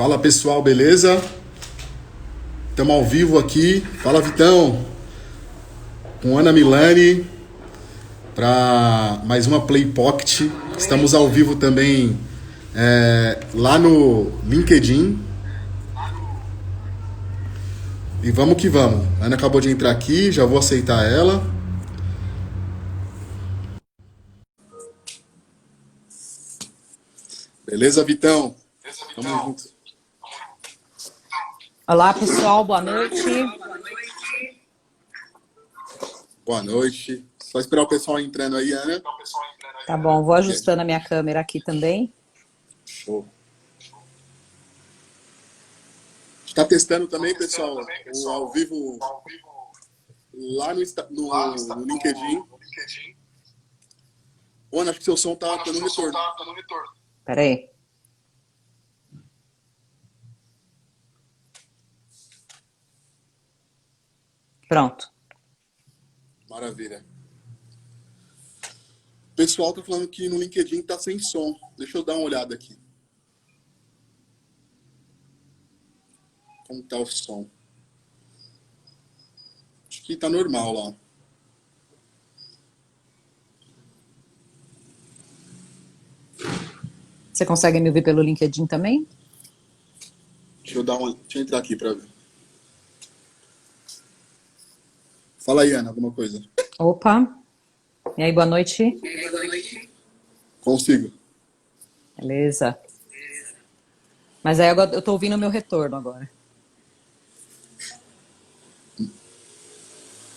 Fala pessoal, beleza? Estamos ao vivo aqui. Fala Vitão, com Ana Milani para mais uma Play Pocket. Estamos ao vivo também lá no LinkedIn. E vamos que vamos. A Ana acabou de entrar aqui, já vou aceitar ela. Beleza, Vitão? Tamo junto. Olá, pessoal, boa noite. Boa noite. Só esperar o pessoal entrando aí, Ana. Tá bom, vou ajustando a minha câmera aqui também. Show. Está testando também, pessoal, o ao vivo lá no LinkedIn. Ana, acho que seu som tá dando retorno. Pera aí. Pronto. Maravilha. O pessoal tá falando que no LinkedIn tá sem som. Deixa eu dar uma olhada aqui. Como tá o som? Acho que tá normal lá. Você consegue me ouvir pelo LinkedIn também? Deixa eu entrar aqui para ver. Fala aí, Ana, alguma coisa. Opa. E aí, boa noite. Consigo. Beleza. Mas aí agora eu tô ouvindo o meu retorno agora.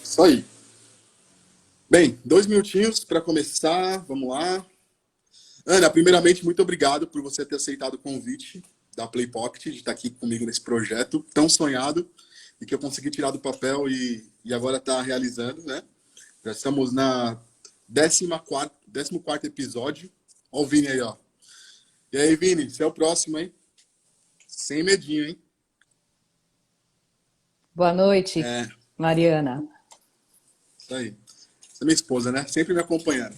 Isso aí. Bem, 2 minutinhos para começar. Vamos lá. Ana, primeiramente, muito obrigado por você ter aceitado o convite da Play Pocket, de estar aqui comigo nesse projeto tão sonhado e que eu consegui tirar do papel e agora está realizando, né? Já estamos na 14º episódio. Olha o Vini aí, ó. E aí, Vini, você é o próximo, hein? Sem medinho, hein? Boa noite, Mariana. Isso aí. Você é minha esposa, né? Sempre me acompanhando.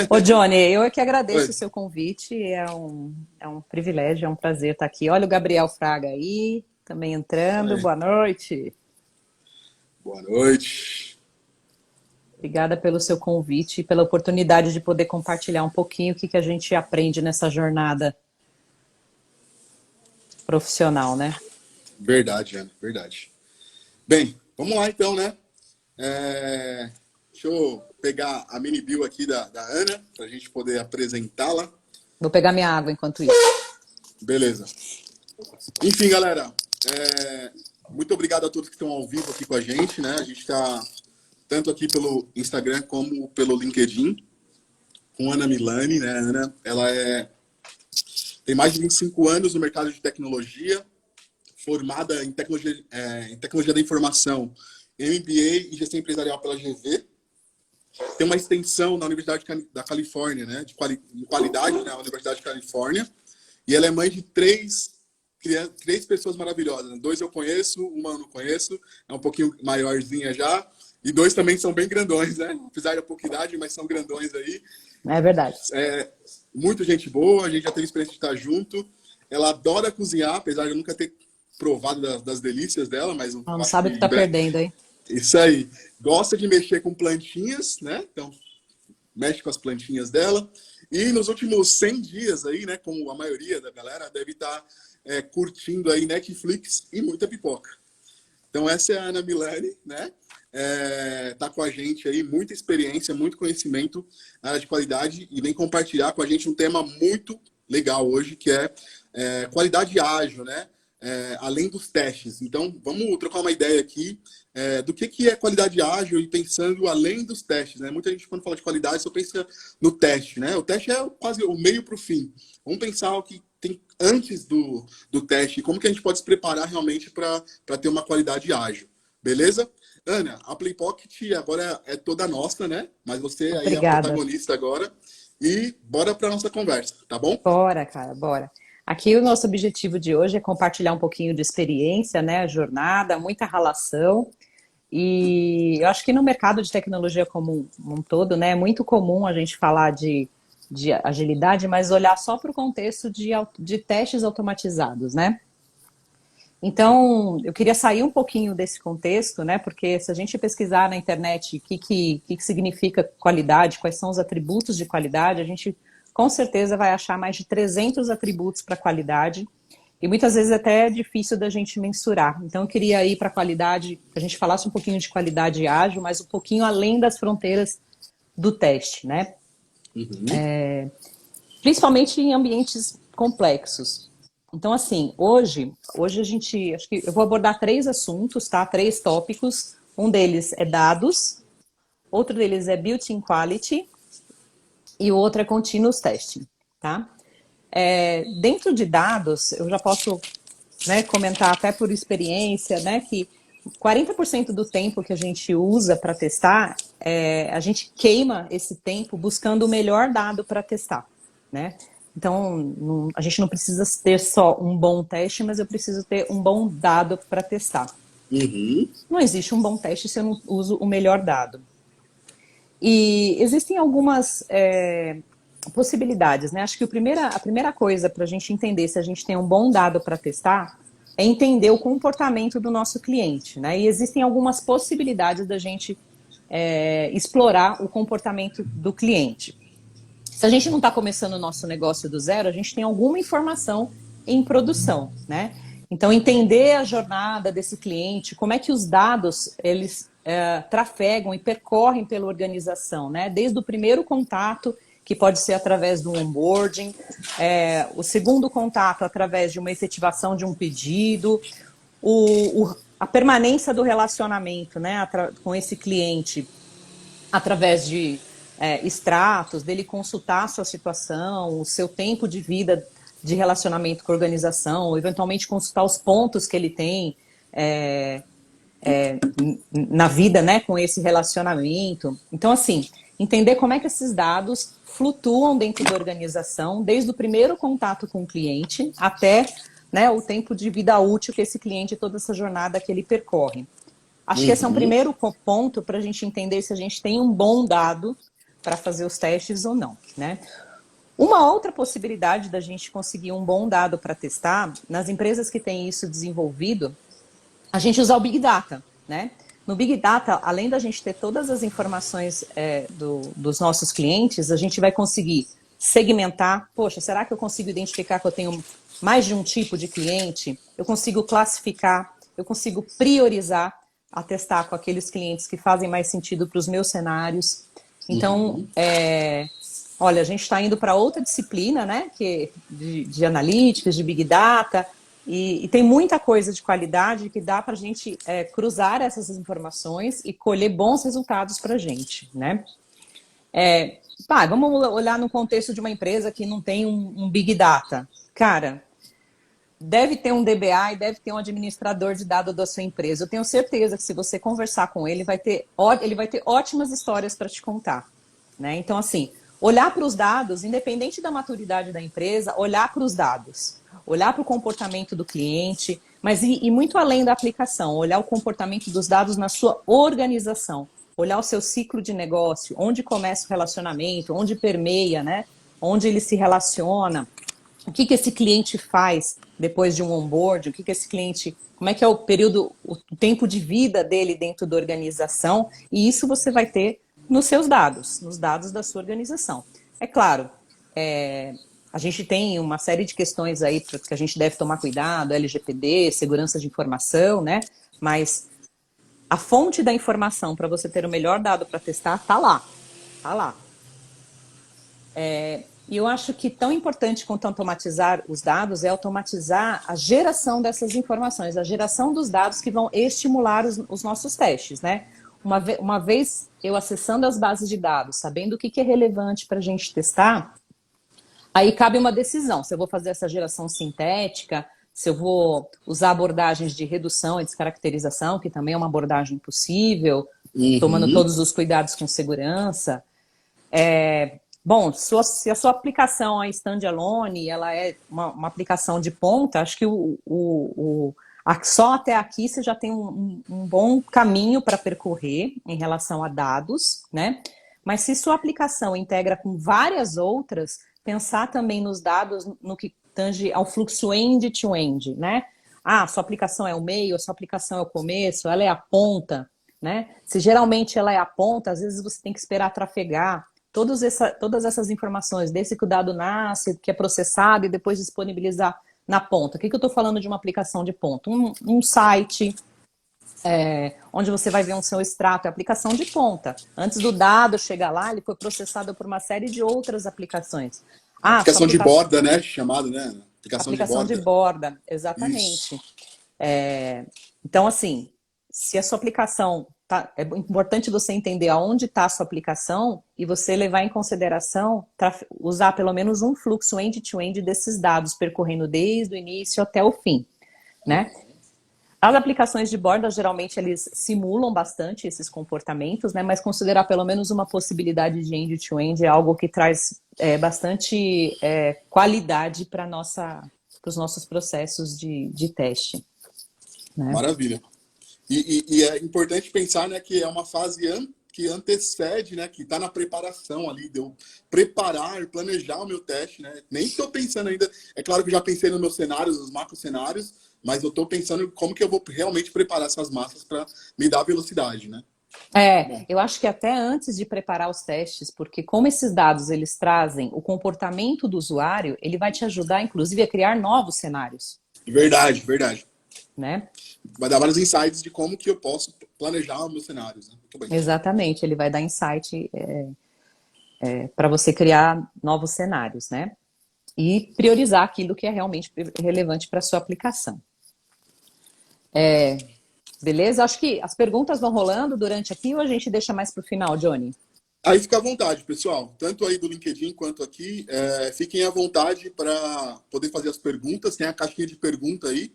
Ô, Johnny, eu é que Oi. agradeço o seu convite. É um privilégio, é um prazer estar aqui. Olha o Gabriel Fraga aí, também entrando. Aí. Boa noite. Boa noite. Obrigada pelo seu convite e pela oportunidade de poder compartilhar um pouquinho o que a gente aprende nessa jornada profissional, né? Verdade, Ana, verdade. Bem, vamos lá então, né? Deixa eu pegar a mini bio aqui da Ana, para a gente poder apresentá-la. Vou pegar minha água enquanto isso. Beleza. Enfim, galera, muito obrigado a todos que estão ao vivo aqui com a gente, né? A gente está tanto aqui pelo Instagram como pelo LinkedIn, com Ana Milani, né? Ana, ela tem mais de 25 anos no mercado de tecnologia, formada em tecnologia da informação, MBA e gestão empresarial pela GV. Tem uma extensão na Universidade da Califórnia, né, de qualidade, né, na Universidade de Califórnia. E ela é mãe de três pessoas maravilhosas. 2 eu conheço, uma eu não conheço, é um pouquinho maiorzinha já. E 2 também são bem grandões, né? Apesar da pouca idade, mas são grandões aí. É verdade. Muito gente boa, a gente já teve experiência de estar junto. Ela adora cozinhar, apesar de eu nunca ter provado das delícias dela, mas Não sabe o que tá perdendo, hein? Isso aí. Gosta de mexer com plantinhas, né? Então, mexe com as plantinhas dela. E nos últimos 100 dias aí, né? Como a maioria da galera deve estar curtindo aí Netflix e muita pipoca. Então, essa é a Ana Milani, né? Tá com a gente aí, muita experiência, muito conhecimento na área de qualidade e vem compartilhar com a gente um tema muito legal hoje, que é qualidade ágil, né? Além dos testes. Então, vamos trocar uma ideia aqui do que é qualidade ágil e pensando além dos testes, né? Muita gente, quando fala de qualidade, só pensa no teste, né? O teste é quase o meio para o fim. Vamos pensar o que tem antes do teste, como que a gente pode se preparar realmente para ter uma qualidade ágil. Beleza? Ana, a Play Pocket agora é toda nossa, né? Mas você aí é a Obrigada. protagonista agora. E bora para nossa conversa, tá bom? Bora, cara, bora. Aqui o nosso objetivo de hoje é compartilhar um pouquinho de experiência, né? A jornada, muita relação. E eu acho que no mercado de tecnologia como um todo, né? É muito comum a gente falar de de agilidade, mas olhar só para o contexto de testes automatizados, né? Então, eu queria sair um pouquinho desse contexto, né? Porque se a gente pesquisar na internet o que significa qualidade, quais são os atributos de qualidade, a gente com certeza vai achar mais de 300 atributos para qualidade. E muitas vezes até é difícil da gente mensurar. Então, eu queria ir para a qualidade, que a gente falasse um pouquinho de qualidade ágil, mas um pouquinho além das fronteiras do teste, né? Principalmente em ambientes complexos. Então, assim, hoje acho que eu vou abordar 3 assuntos, tá? 3 tópicos. Um deles é dados, outro deles é built-in quality e o outro é continuous testing, tá? Dentro de dados, eu já posso, né, comentar até por experiência, né, que 40% do tempo que a gente usa para testar, a gente queima esse tempo buscando o melhor dado para testar, né? Então, a gente não precisa ter só um bom teste, mas eu preciso ter um bom dado para testar. Não existe um bom teste se eu não uso o melhor dado. E existem algumas possibilidades, né? Acho que a primeira coisa para a gente entender se a gente tem um bom dado para testar é entender o comportamento do nosso cliente, né? E existem algumas possibilidades da gente explorar o comportamento do cliente. Se a gente não está começando o nosso negócio do zero, a gente tem alguma informação em produção, né? Então, entender a jornada desse cliente, como é que os dados, eles trafegam e percorrem pela organização, né? Desde o primeiro contato, que pode ser através do onboarding, o segundo contato através de uma efetivação de um pedido, a permanência do relacionamento, né, com esse cliente, através de extratos, dele consultar a sua situação, o seu tempo de vida de relacionamento com a organização, eventualmente consultar os pontos que ele tem na vida, né, com esse relacionamento. Então, assim, entender como é que esses dados flutuam dentro da organização, desde o primeiro contato com o cliente até, né, o tempo de vida útil que esse cliente, toda essa jornada que ele percorre. Acho que esse é um primeiro ponto para a gente entender se a gente tem um bom dado para fazer os testes ou não, né? Uma outra possibilidade da gente conseguir um bom dado para testar, nas empresas que têm isso desenvolvido, a gente usa o Big Data, né? No Big Data, além da gente ter todas as informações dos nossos clientes, a gente vai conseguir segmentar. Poxa, será que eu consigo identificar que eu tenho mais de um tipo de cliente? Eu consigo classificar, eu consigo priorizar a testar com aqueles clientes que fazem mais sentido para os meus cenários. Então, olha, a gente está indo para outra disciplina, né, de analytics, de Big Data, e tem muita coisa de qualidade que dá para a gente cruzar essas informações e colher bons resultados para a gente, né? Vamos olhar no contexto de uma empresa que não tem um Big Data. Cara, deve ter um DBA e deve ter um administrador de dados da sua empresa. Eu tenho certeza que se você conversar com ele, ele vai ter ótimas histórias para te contar, né? Então, assim, olhar para os dados, independente da maturidade da empresa, olhar para os dados, olhar para o comportamento do cliente, mas e muito além da aplicação, olhar o comportamento dos dados na sua organização, olhar o seu ciclo de negócio, onde começa o relacionamento, onde permeia, né? Onde ele se relaciona, o que esse cliente faz depois de um onboard, como é que é o período, o tempo de vida dele dentro da organização, e isso você vai ter nos seus dados, nos dados da sua organização. É claro, a gente tem uma série de questões aí que a gente deve tomar cuidado, LGPD, segurança de informação, né? Mas a fonte da informação para você ter o melhor dado para testar está lá. Está lá. E eu acho que tão importante quanto automatizar os dados é automatizar a geração dessas informações, a geração dos dados que vão estimular os nossos testes, né? Uma vez eu acessando as bases de dados, sabendo o que é relevante para a gente testar, aí cabe uma decisão, se eu vou fazer essa geração sintética, se eu vou usar abordagens de redução e descaracterização, que também é uma abordagem possível, tomando todos os cuidados com segurança. Bom, se a sua aplicação é standalone, ela é uma aplicação de ponta, acho que só até aqui você já tem um bom caminho para percorrer em relação a dados, né? Mas se sua aplicação integra com várias outras, pensar também nos dados no que tange ao fluxo end-to-end, né? Ah, sua aplicação é o meio, a sua aplicação é o começo, ela é a ponta, né? Se geralmente ela é a ponta, às vezes você tem que esperar trafegar. Todas essas informações, desde que o dado nasce, que é processado e depois disponibilizar na ponta. O que eu estou falando de uma aplicação de ponta? Um site, onde você vai ver um seu extrato, é aplicação de ponta. Antes do dado chegar lá, ele foi processado por uma série de outras aplicações. Aplicação de borda, né? Chamado, né? Aplicação de borda, exatamente. Isso. Então, assim, se a sua aplicação... é importante você entender aonde está a sua aplicação e você levar em consideração usar pelo menos um fluxo end-to-end desses dados, percorrendo desde o início até o fim, né? As aplicações de borda, geralmente, eles simulam bastante esses comportamentos, né? Mas considerar pelo menos uma possibilidade de end-to-end é algo que traz bastante qualidade para os nossos processos de teste. Né? Maravilha. E é importante pensar, né, que é uma fase que antecede, né, que está na preparação ali, de eu preparar, planejar o meu teste, né? Nem estou pensando ainda, é claro que eu já pensei nos meus cenários, nos macro cenários, mas eu estou pensando como que eu vou realmente preparar essas massas para me dar velocidade, né? Eu acho que até antes de preparar os testes, porque como esses dados eles trazem o comportamento do usuário, ele vai te ajudar, inclusive, a criar novos cenários. Verdade, verdade. Né? Vai dar vários insights de como que eu posso planejar os meus cenários. Né? Muito bem. Exatamente, ele vai dar insight para você criar novos cenários, né? E priorizar aquilo que é realmente relevante para a sua aplicação. Beleza? Acho que as perguntas vão rolando durante aqui ou a gente deixa mais para o final, Johnny? Aí fica à vontade, pessoal. Tanto aí do LinkedIn quanto aqui. Fiquem à vontade para poder fazer as perguntas. Tem a caixinha de pergunta aí.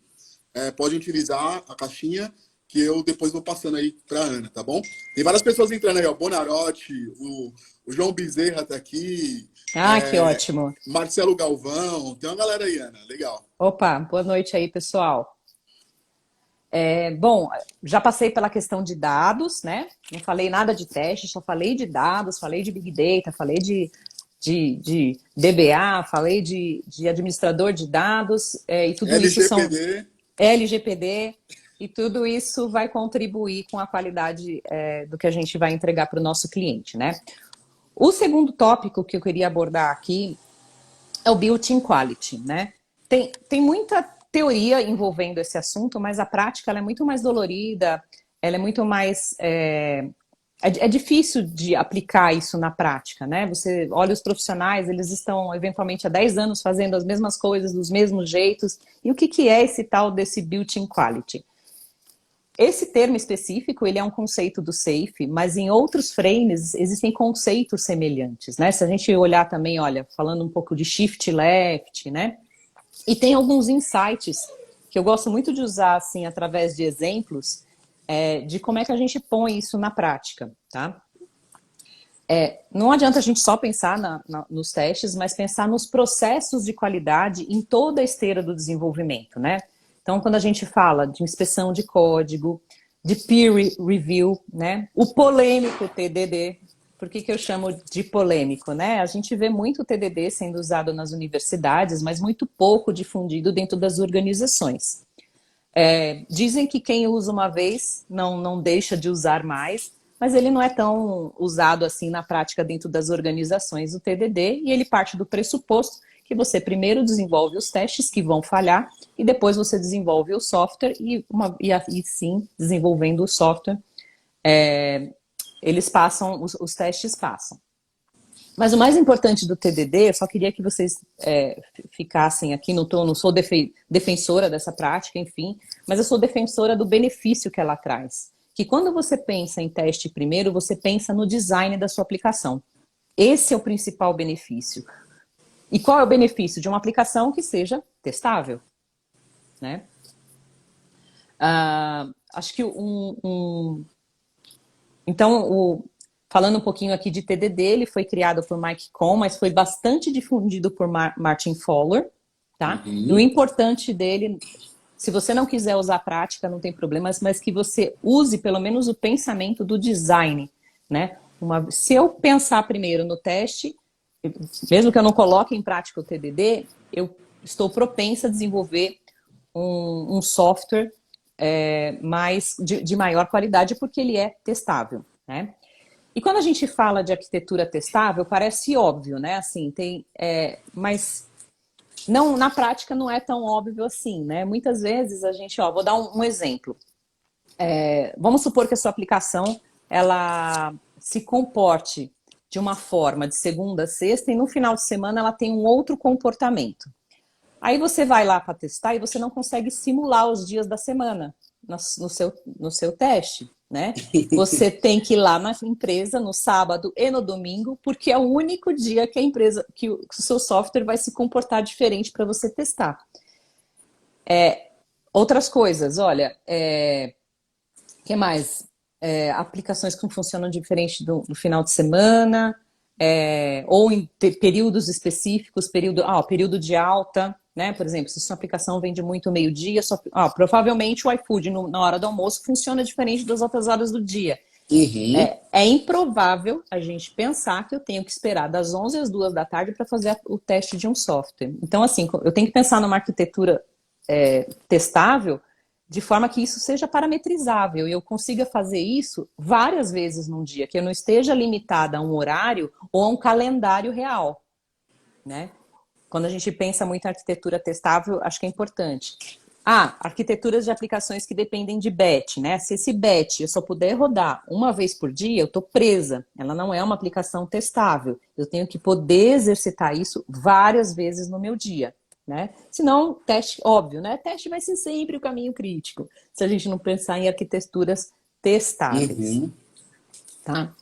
Podem utilizar a caixinha que eu depois vou passando aí para a Ana, tá bom? Tem várias pessoas entrando aí, ó. Bonarotti, o João Bezerra tá aqui. Que ótimo. Marcelo Galvão. Tem uma galera aí, Ana. Legal. Opa, boa noite aí, pessoal. Bom, já passei pela questão de dados, né? Não falei nada de teste, só falei de dados, falei de Big Data, falei de DBA, falei de administrador de dados, e tudo isso são... LGPD, e tudo isso vai contribuir com a qualidade do que a gente vai entregar para o nosso cliente, né? O segundo tópico que eu queria abordar aqui é o Built-in Quality, né? Tem muita teoria envolvendo esse assunto, mas a prática ela é muito mais dolorida, ela é muito mais... É difícil de aplicar isso na prática, né? Você olha os profissionais, eles estão eventualmente há 10 anos fazendo as mesmas coisas, dos mesmos jeitos. E o que é esse tal desse built-in quality? Esse termo específico, ele é um conceito do SAFe, mas em outros frames existem conceitos semelhantes, né? Se a gente olhar também, olha, falando um pouco de shift left, né? E tem alguns insights que eu gosto muito de usar, assim, através de exemplos, de como é que a gente põe isso na prática, tá? Não adianta a gente só pensar nos testes, mas pensar nos processos de qualidade em toda a esteira do desenvolvimento, né? Então, quando a gente fala de inspeção de código, de peer review, né? O polêmico TDD, por que eu chamo de polêmico, né? A gente vê muito TDD sendo usado nas universidades, mas muito pouco difundido dentro das organizações. Dizem que quem usa uma vez não deixa de usar mais, mas ele não é tão usado assim na prática dentro das organizações, o TDD, e ele parte do pressuposto que você primeiro desenvolve os testes que vão falhar e depois você desenvolve o software e sim, desenvolvendo o software, os testes passam. Mas o mais importante do TDD, eu só queria que vocês ficassem aqui, não sou defensora dessa prática, enfim, mas eu sou defensora do benefício que ela traz. Que quando você pensa em teste primeiro, você pensa no design da sua aplicação. Esse é o principal benefício. E qual é o benefício? De uma aplicação que seja testável, né? Acho que Então, falando um pouquinho aqui de TDD, ele foi criado por Mike Cohn, mas foi bastante difundido por Martin Fowler, tá? Uhum. E o importante dele, se você não quiser usar a prática, não tem problemas, mas que você use pelo menos o pensamento do design, né? Se eu pensar primeiro no teste, mesmo que eu não coloque em prática o TDD, eu estou propensa a desenvolver um software de maior qualidade, porque ele é testável, né? E quando a gente fala de arquitetura testável, parece óbvio, né? Assim, mas não, na prática não é tão óbvio assim, né? Muitas vezes a gente, vou dar um exemplo. Vamos supor que a sua aplicação ela se comporte de uma forma de segunda a sexta e no final de semana ela tem um outro comportamento. Aí você vai lá para testar e você não consegue simular os dias da semana no seu teste, né? Você tem que ir lá na empresa no sábado e no domingo, porque é o único dia que que o seu software vai se comportar diferente para você testar. Outras coisas, olha, que mais? Aplicações que não funcionam diferente do final de semana, ou em períodos específicos, período de alta, né? Por exemplo, se sua aplicação vende muito meio-dia, provavelmente o iFood na hora do almoço funciona diferente das outras horas do dia. Uhum. É improvável a gente pensar que eu tenho que esperar das 11 às 2 da tarde para fazer o teste de um software. Então, assim, eu tenho que pensar numa arquitetura testável de forma que isso seja parametrizável e eu consiga fazer isso várias vezes num dia, que eu não esteja limitada a um horário ou a um calendário real, né? Quando a gente pensa muito em arquitetura testável, acho que é importante. Arquiteturas de aplicações que dependem de batch, né? Se esse batch eu só puder rodar uma vez por dia, eu estou presa. Ela não é uma aplicação testável. Eu tenho que poder exercitar isso várias vezes no meu dia, né? Senão, teste, óbvio, né? Teste vai ser sempre o caminho crítico, se a gente não pensar em arquiteturas testáveis, Uhum. tá?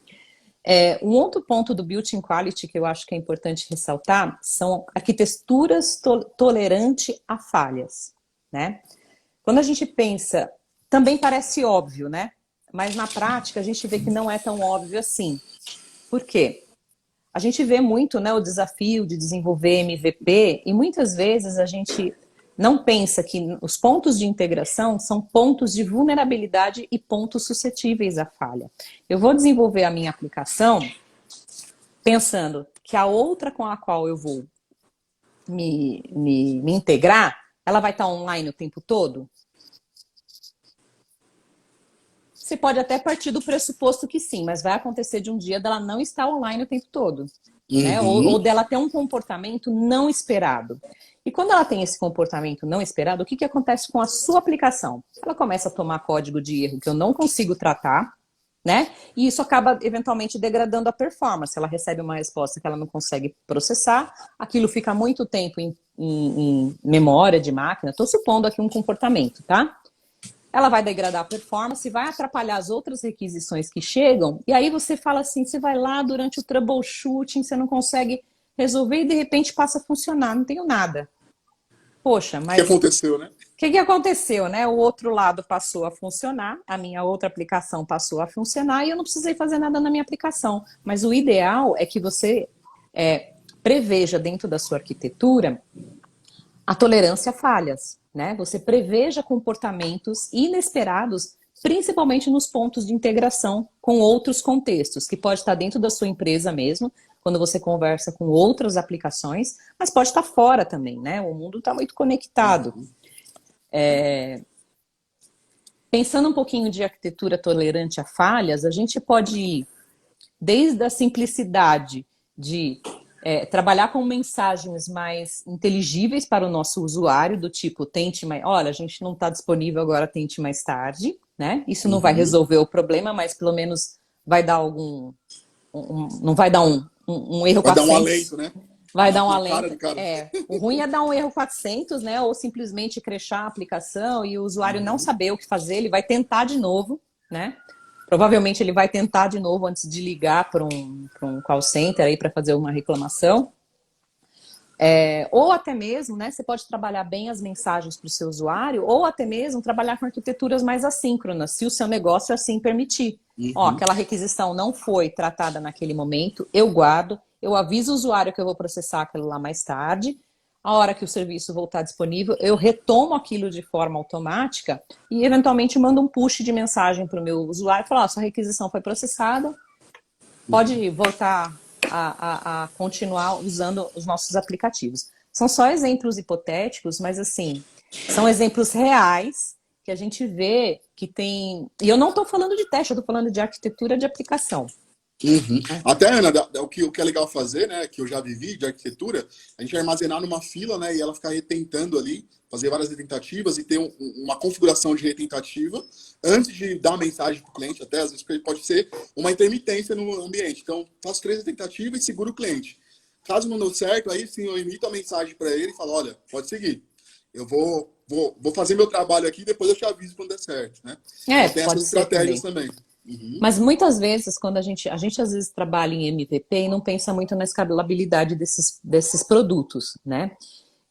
Um outro ponto do Built-in Quality que eu acho que é importante ressaltar são arquiteturas tolerantes a falhas, né? Quando a gente pensa, também parece óbvio, né? Mas na prática a gente vê que não é tão óbvio assim. Por quê? A gente vê muito, né, o desafio de desenvolver MVP e muitas vezes a gente não pensa que os pontos de integração são pontos de vulnerabilidade e pontos suscetíveis à falha. Eu vou desenvolver a minha aplicação pensando que a outra com a qual eu vou me integrar, ela vai estar online o tempo todo? Você pode até partir do pressuposto que sim, mas vai acontecer de um dia dela não estar online o tempo todo. Né? Ou dela ter um comportamento não esperado. E quando ela tem esse comportamento não esperado, o que acontece com a sua aplicação? Ela começa a tomar código de erro que eu não consigo tratar, né? E isso acaba eventualmente degradando a performance. Ela recebe uma resposta que ela não consegue processar, aquilo fica muito tempo em memória de máquina. Estou supondo aqui um comportamento, tá? Ela vai degradar a performance, vai atrapalhar as outras requisições que chegam, e aí você fala assim, você vai lá durante o troubleshooting, você não consegue resolver e de repente passa a funcionar, não tenho nada. Poxa, mas... O que aconteceu, né? O que aconteceu, né? O outro lado passou a funcionar, a minha outra aplicação passou a funcionar e eu não precisei fazer nada na minha aplicação. Mas o ideal é que você preveja dentro da sua arquitetura a tolerância a falhas, né? Você preveja comportamentos inesperados, principalmente nos pontos de integração com outros contextos, que pode estar dentro da sua empresa mesmo, quando você conversa com outras aplicações, mas pode estar fora também, né? O mundo está muito conectado. Pensando um pouquinho de arquitetura tolerante a falhas, a gente pode ir desde a simplicidade de trabalhar com mensagens mais inteligíveis para o nosso usuário, do tipo, tente mais, olha, a gente não está disponível agora, tente mais tarde, né? Isso não vai resolver o problema, mas pelo menos vai dar não vai dar um erro vai 400. Dar um alento, né? Vai dar um Na alento. cara. O ruim é dar um erro 400, né? Ou simplesmente crashar a aplicação e o usuário não saber o que fazer, ele vai tentar de novo, né? Provavelmente ele vai tentar de novo antes de ligar para um call center aí para fazer uma reclamação. Ou até mesmo, né? Você pode trabalhar bem as mensagens para o seu usuário, ou até mesmo trabalhar com arquiteturas mais assíncronas, se o seu negócio assim permitir. Aquela requisição não foi tratada naquele momento, eu guardo, eu aviso o usuário que eu vou processar aquilo lá mais tarde. A hora que o serviço voltar disponível, eu retomo aquilo de forma automática e eventualmente mando um push de mensagem para o meu usuário e falo, sua requisição foi processada, pode voltar a continuar usando os nossos aplicativos. São só exemplos hipotéticos, mas assim, são exemplos reais que a gente vê que tem... E eu não estou falando de teste, eu estou falando de arquitetura de aplicação. Uhum. Até, Ana, o que é legal fazer, né, que eu já vivi de arquitetura, a gente armazenar numa fila, né, e ela ficar retentando ali, fazer várias retentativas e ter uma configuração de retentativa antes de dar uma mensagem para o cliente, até às vezes pode ser uma intermitência no ambiente. Então, faço 3 retentativas e seguro o cliente. Caso não deu certo, aí sim eu emito a mensagem para ele e falo, olha, pode seguir. Eu vou fazer meu trabalho aqui e depois eu te aviso quando der certo, né? Então, tem Pode essas ser estratégias também. também. Uhum. Mas muitas vezes, quando a gente às vezes trabalha em MVP e não pensa muito na escalabilidade desses produtos, né?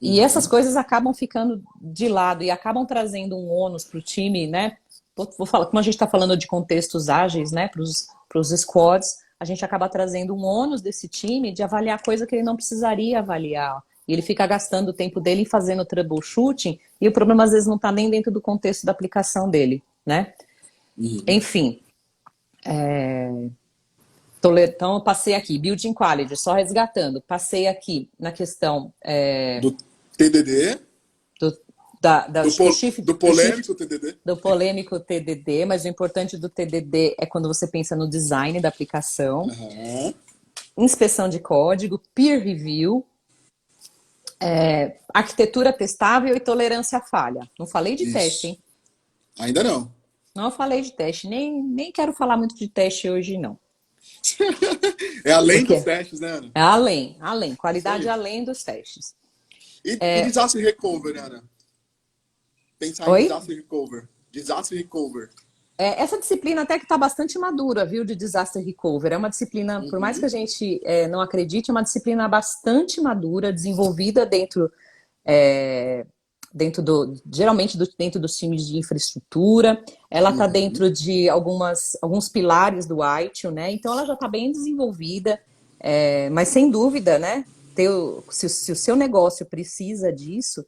E essas Uhum. coisas acabam ficando de lado e acabam trazendo um ônus para o time, né? Vou falar, como a gente está falando de contextos ágeis, né? Para os squads, a gente acaba trazendo um ônus desse time de avaliar coisa que ele não precisaria avaliar. E ele fica gastando o tempo dele em fazendo troubleshooting e o problema às vezes não está nem dentro do contexto da aplicação dele, né? Uhum. Enfim, então eu passei aqui, Building Quality, só resgatando. Passei aqui na questão Do TDD, do, do polêmico TDD. do polêmico TDD, mas o importante do TDD é quando você pensa no design da aplicação, Uhum. inspeção de código, peer review, arquitetura testável e tolerância à falha. Não falei de teste, Isso. hein? Ainda não. Não falei de teste, nem quero falar muito de teste hoje, não. É além Porque dos testes, né, Ana? é além, Isso qualidade aí. além dos testes. E disaster recover, Ana? Pensar em Oi? disaster recover. Disaster recover. Essa disciplina até que está bastante madura, viu, de disaster recovery. É uma disciplina, por mais que a Uhum. gente não acredite, é uma disciplina bastante madura, desenvolvida geralmente dentro dos times de infraestrutura. Ela está Uhum. dentro de alguns pilares do ITIL, né? Então ela já está bem desenvolvida, mas sem dúvida, né? Se o seu negócio precisa disso,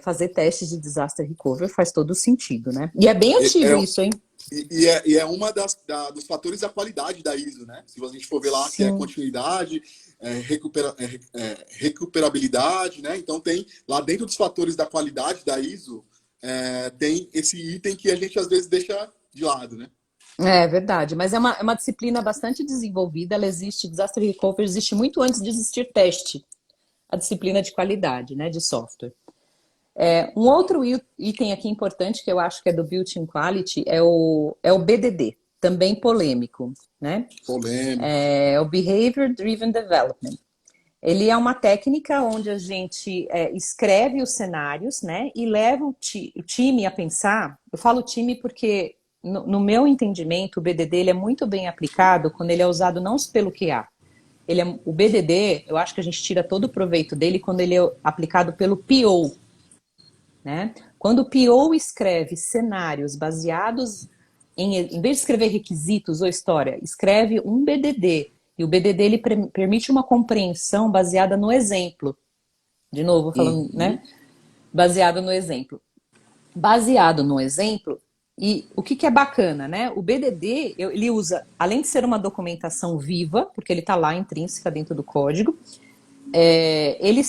fazer testes de disaster recovery faz todo sentido, né? E é bem É, antigo é, isso, hein? e é uma dos fatores da qualidade da ISO, né? Se a gente for ver lá que é Sim. continuidade, recuperabilidade, né? Então tem lá dentro dos fatores da qualidade da ISO, tem esse item que a gente às vezes deixa de lado, né? É verdade, mas é uma disciplina bastante desenvolvida, ela existe, disaster recovery existe muito antes de existir teste, a disciplina de qualidade, né, de software. Um outro item aqui importante que eu acho que é do Built-in Quality é o BDD, também polêmico, né? Polêmico. É o Behavior Driven Development. Ele é uma técnica onde a gente escreve os cenários, né? E leva o time a pensar. Eu falo time porque, no meu entendimento, o BDD ele é muito bem aplicado quando ele é usado não pelo QA. O BDD, eu acho que a gente tira todo o proveito dele quando ele é aplicado pelo PO, né? Quando o PO escreve cenários baseados em vez de escrever requisitos ou história, escreve um BDD. E o BDD ele permite uma compreensão baseada no exemplo. De novo, falando, Uhum. né? Baseado no exemplo. Baseado no exemplo, e o que é bacana, né? O BDD, ele usa, além de ser uma documentação viva, porque ele está lá intrínseca dentro do código, ele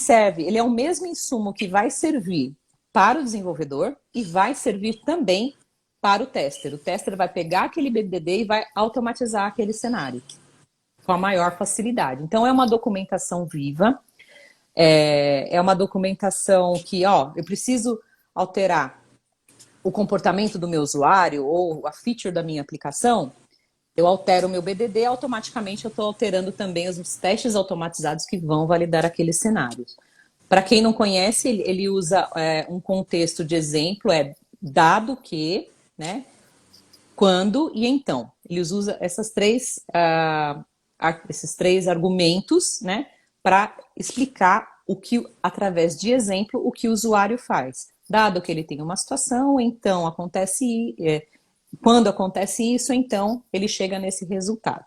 é o mesmo insumo que vai servir para o desenvolvedor e vai servir também para o tester. O tester vai pegar aquele BDD e vai automatizar aquele cenário com a maior facilidade. Então, é uma documentação viva, é uma documentação que, eu preciso alterar o comportamento do meu usuário ou a feature da minha aplicação, eu altero o meu BDD, automaticamente eu estou alterando também os testes automatizados que vão validar aqueles cenários. Para quem não conhece, ele usa um contexto de exemplo, dado que, né, quando e então. Ele usa esses três argumentos, né, para explicar através de exemplo, o que o usuário faz. Dado que ele tem uma situação, então quando acontece isso, então ele chega nesse resultado.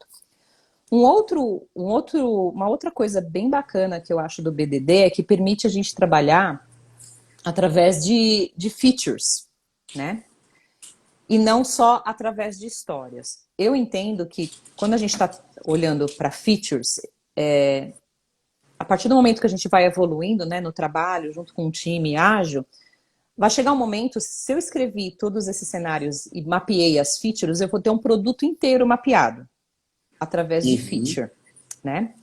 Uma outra coisa bem bacana que eu acho do BDD é que permite a gente trabalhar através de features, né? e não só através de histórias. Eu entendo que quando a gente está olhando para features, a partir do momento que a gente vai evoluindo, né, no trabalho, junto com um time ágil, vai chegar um momento, se eu escrevi todos esses cenários e mapeei as features, eu vou ter um produto inteiro mapeado através de feature, né?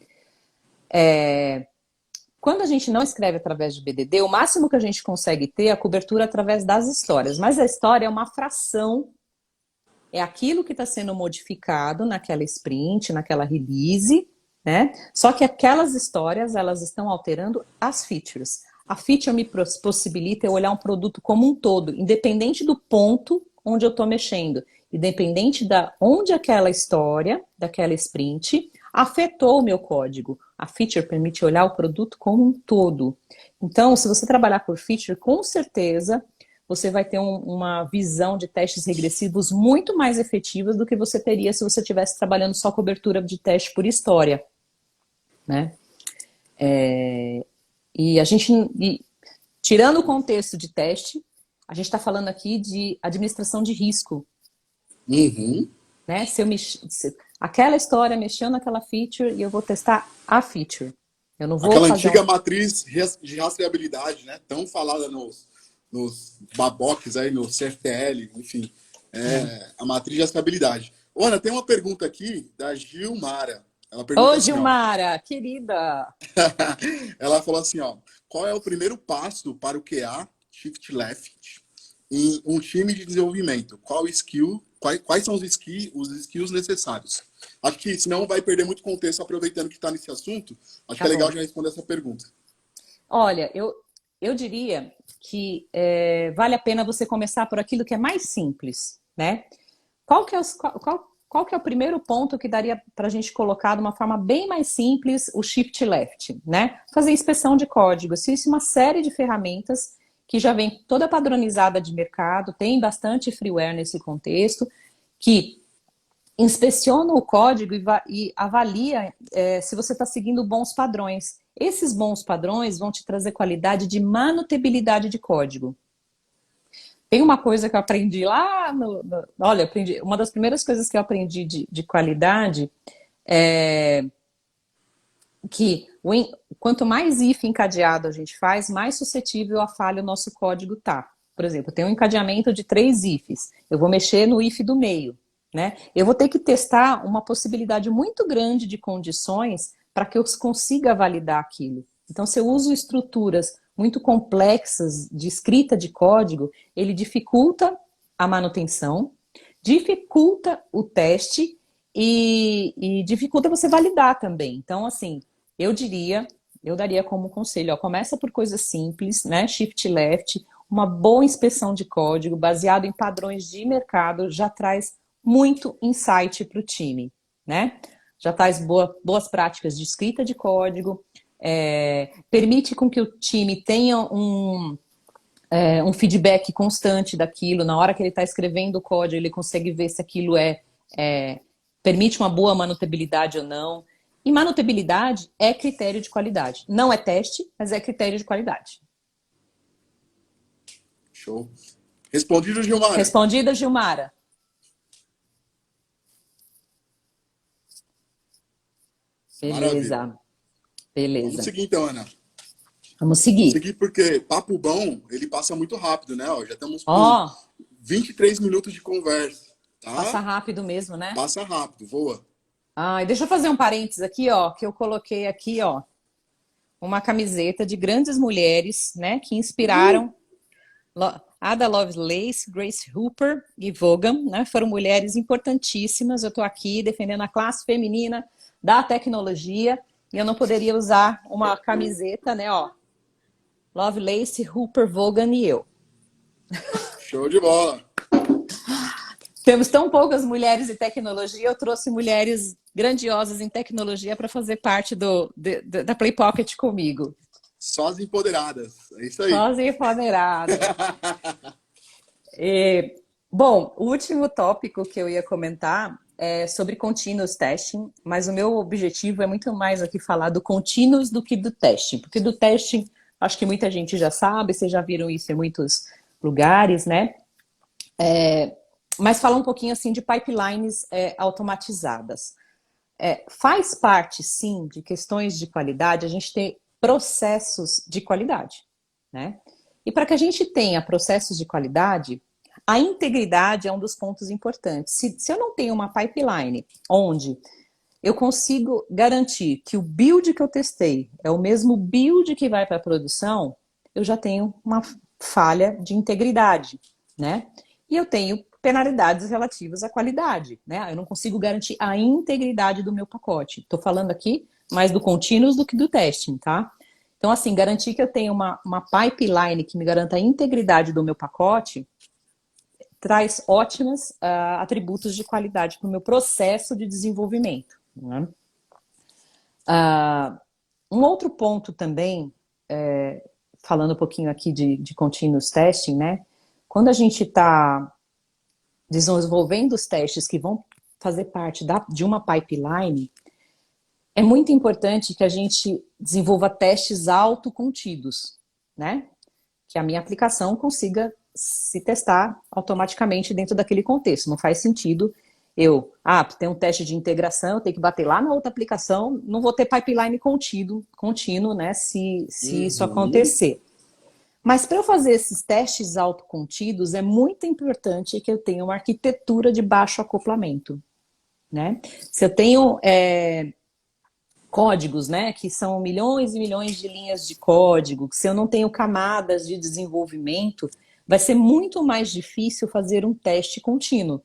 Quando a gente não escreve através de BDD, o máximo que a gente consegue ter é a cobertura através das histórias. Mas a história é uma fração, é aquilo que está sendo modificado naquela sprint, naquela release, né? Só que aquelas histórias, elas estão alterando as features. A feature me possibilita eu olhar um produto como um todo, independente do ponto onde eu estou mexendo, independente da onde aquela história, daquela sprint, afetou o meu código. A feature permite olhar o produto como um todo. Então, se você trabalhar por feature, com certeza você vai ter uma visão de testes regressivos muito mais efetivas do que você teria se você estivesse trabalhando só cobertura de teste por história, né? E a gente, tirando o contexto de teste, a gente está falando aqui de administração de risco. Né? Aquela história mexeu naquela feature e eu vou testar a feature. Eu não vou Aquela fazer antiga matriz de rastreabilidade, né? Tão falada nos baboques aí, no CFTL, enfim. A matriz de rastreabilidade. Ana, tem uma pergunta aqui da Gilmara. Ela pergunta Ô, assim, Gilmara, querida! ela falou assim, ó, qual é o primeiro passo para o QA Shift Left em um time de desenvolvimento? Quais são os skills necessários? Acho que senão vai perder muito contexto aproveitando que está nesse assunto. Acho que é legal já responder essa pergunta. Olha, eu diria que vale a pena você começar por aquilo que é mais simples, né? Qual que é o primeiro ponto que daria para a gente colocar de uma forma bem mais simples o shift left, né? Fazer inspeção de código. Existe uma série de ferramentas que já vem toda padronizada de mercado, tem bastante freeware nesse contexto, que inspeciona o código e avalia se você está seguindo bons padrões. Esses bons padrões vão te trazer qualidade de manutabilidade de código. Tem uma coisa que eu aprendi lá, aprendi, uma das primeiras coisas que eu aprendi de qualidade é que quanto mais if encadeado a gente faz, mais suscetível a falha o nosso código tá. Por exemplo, tem um encadeamento de 3 ifs, eu vou mexer no if do meio, né? Eu vou ter que testar uma possibilidade muito grande de condições para que eu consiga validar aquilo. Então, se eu uso estruturas muito complexas de escrita de código, ele dificulta a manutenção, dificulta o teste e dificulta você validar também. Então, assim, eu daria como conselho, ó, começa por coisas simples, né? Shift left, uma boa inspeção de código baseado em padrões de mercado já traz muito insight para o time, né? Já traz boas práticas de escrita de código, permite com que o time tenha um feedback constante daquilo. Na hora que ele está escrevendo o código, ele consegue ver se aquilo permite uma boa manutabilidade ou não. E manutabilidade é critério de qualidade. Não é teste, mas é critério de qualidade. Show. Respondido, Gilmara. Respondida, Gilmara. Beleza. Vamos seguir então, Ana. Vamos seguir. Vamos seguir porque papo bom, ele passa muito rápido, né? Ó, já estamos com 23 minutos de conversa. Tá? Passa rápido mesmo, né? Passa rápido, voa. E deixa eu fazer um parênteses aqui, ó, que eu coloquei aqui, ó, uma camiseta de grandes mulheres, né, que inspiraram Ada Lovelace, Grace Hooper e Vaughan, né, foram mulheres importantíssimas. Eu estou aqui defendendo a classe feminina da tecnologia e eu não poderia usar uma camiseta, né, ó, Lovelace, Hooper, Vaughan e eu. Show de bola! Temos tão poucas mulheres em tecnologia, eu trouxe mulheres grandiosas em tecnologia para fazer parte da Play Pocket comigo. Só as empoderadas, é isso aí. Só as empoderadas. Bom, o último tópico que eu ia comentar é sobre continuous testing, mas o meu objetivo é muito mais aqui falar do continuous do que do testing, porque do testing, acho que muita gente já sabe, vocês já viram isso em muitos lugares, né? Mas falar um pouquinho assim de pipelines automatizadas. Faz parte, sim, de questões de qualidade, a gente ter processos de qualidade, né? E para que a gente tenha processos de qualidade, a integridade é um dos pontos importantes. Se eu não tenho uma pipeline onde eu consigo garantir que o build que eu testei é o mesmo build que vai para a produção, eu já tenho uma falha de integridade, né? E eu tenho penalidades relativas à qualidade, né? Eu não consigo garantir a integridade do meu pacote. Estou falando aqui mais do continuous do que do testing, tá? Então, assim, garantir que eu tenho uma pipeline que me garanta a integridade do meu pacote traz ótimos atributos de qualidade para o meu processo de desenvolvimento, né? Um outro ponto também, falando um pouquinho aqui de continuous testing, né? Quando a gente está desenvolvendo os testes que vão fazer parte de uma pipeline, é muito importante que a gente desenvolva testes autocontidos, né? Que a minha aplicação consiga se testar automaticamente dentro daquele contexto. Não faz sentido tem um teste de integração, eu tenho que bater lá na outra aplicação, não vou ter pipeline contínuo, né? Se isso acontecer. Mas para eu fazer esses testes autocontidos, é muito importante que eu tenha uma arquitetura de baixo acoplamento, né? Se eu tenho códigos, né, que são milhões e milhões de linhas de código, se eu não tenho camadas de desenvolvimento, vai ser muito mais difícil fazer um teste contínuo.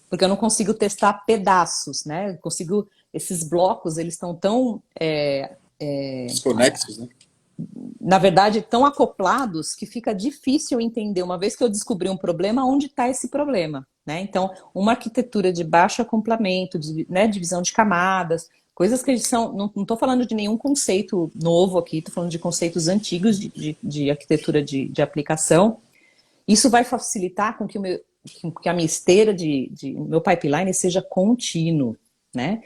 Porque eu não consigo testar pedaços, né? Eu consigo, esses blocos, eles estão tão... Desconexos, né? Na verdade, tão acoplados que fica difícil entender, uma vez que eu descobri um problema, onde está esse problema, né? Então, uma arquitetura de baixo acoplamento, né, divisão de camadas, coisas que são... Não estou falando de nenhum conceito novo aqui, estou falando de conceitos antigos de arquitetura de aplicação. Isso vai facilitar com que a minha esteira meu pipeline seja contínuo, né?